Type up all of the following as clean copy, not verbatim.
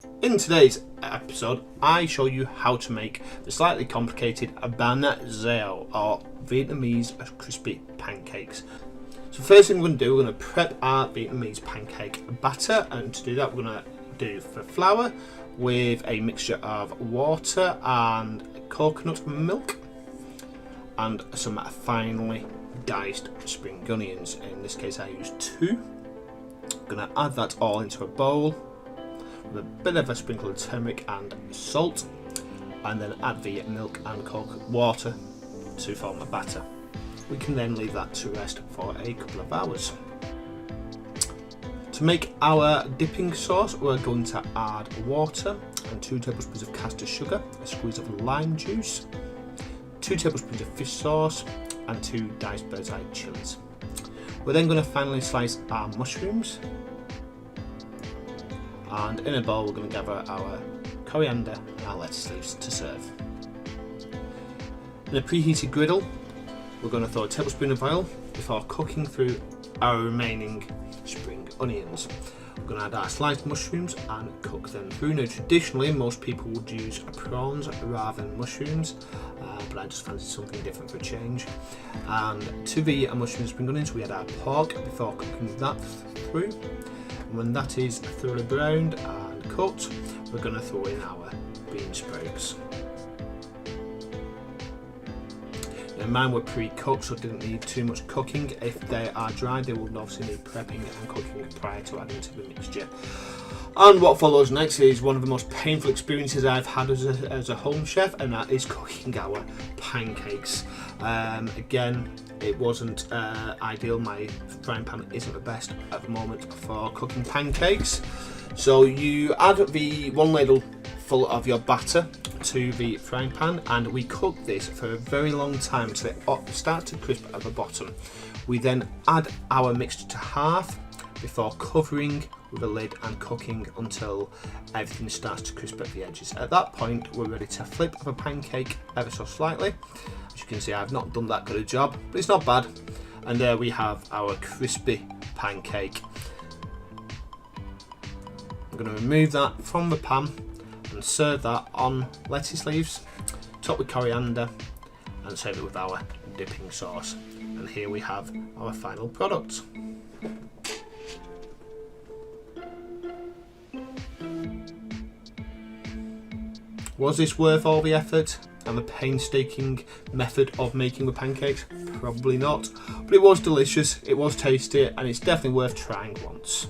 In today's episode, I show you how to make the slightly complicated Banh Xeo, or Vietnamese crispy pancakes. So first thing we're going to do, we're going to prep our Vietnamese pancake batter, and to do that we're going to do the flour with a mixture of water and coconut milk and some finely diced spring onions. In this case I used 2. I'm going to add that all into a bowl with a bit of a sprinkle of turmeric and salt, and then add the milk and water to form a batter. We can then leave that to rest for a couple of hours. To make our dipping sauce, we're going to add water and 2 tablespoons of caster sugar, a squeeze of lime juice, 2 tablespoons of fish sauce, and 2 diced bird's eye chilies. We're then going to finally slice our mushrooms, and in a bowl we're going to gather our coriander and our lettuce leaves to serve. In a preheated griddle we're going to throw a tablespoon of oil before cooking through our remaining spring onions. We're going to add our sliced mushrooms and cook them through. Now traditionally most people would use prawns rather than mushrooms, but I just fancy something different for a change. And to the mushroom and spring onions we add our pork before cooking that through. And when that is thoroughly browned and cooked, we're going to throw in our bean sprouts. Now mine were pre-cooked, so didn't need too much cooking. If they are dry, they will obviously need prepping and cooking prior to adding to the mixture. And what follows next is one of the most painful experiences I've had as a home chef, and that is cooking our pancakes. Again, it wasn't ideal. My frying pan isn't the best at the moment for cooking pancakes. So you add the 1 ladle full of your batter to the frying pan, and we cook this for a very long time until it starts to crisp at the bottom. We then add our mixture to half before covering with a lid and cooking until everything starts to crisp at the edges. At that point we're ready to flip the pancake ever so slightly. As you can see, I've not done that good a job, but it's not bad. And there we have our crispy pancake. I'm going to remove that from the pan and serve that on lettuce leaves, top with coriander, and serve it with our dipping sauce. And here we have our final product. Was this worth all the effort and the painstaking method of making the pancakes? Probably not, but it was delicious, it was tasty, and it's definitely worth trying once.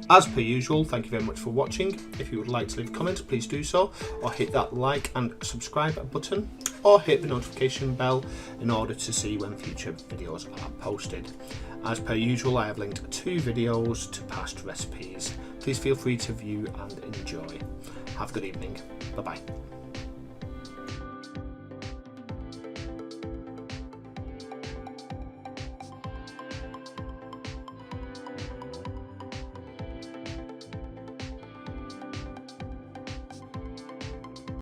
As per usual, thank you very much for watching. If you would like to leave a comment, please do so, or hit that like and subscribe button, or hit the notification bell in order to see when future videos are posted. As per usual, I have linked 2 videos to past recipes. Please feel free to view and enjoy. Have a good evening. Bye bye.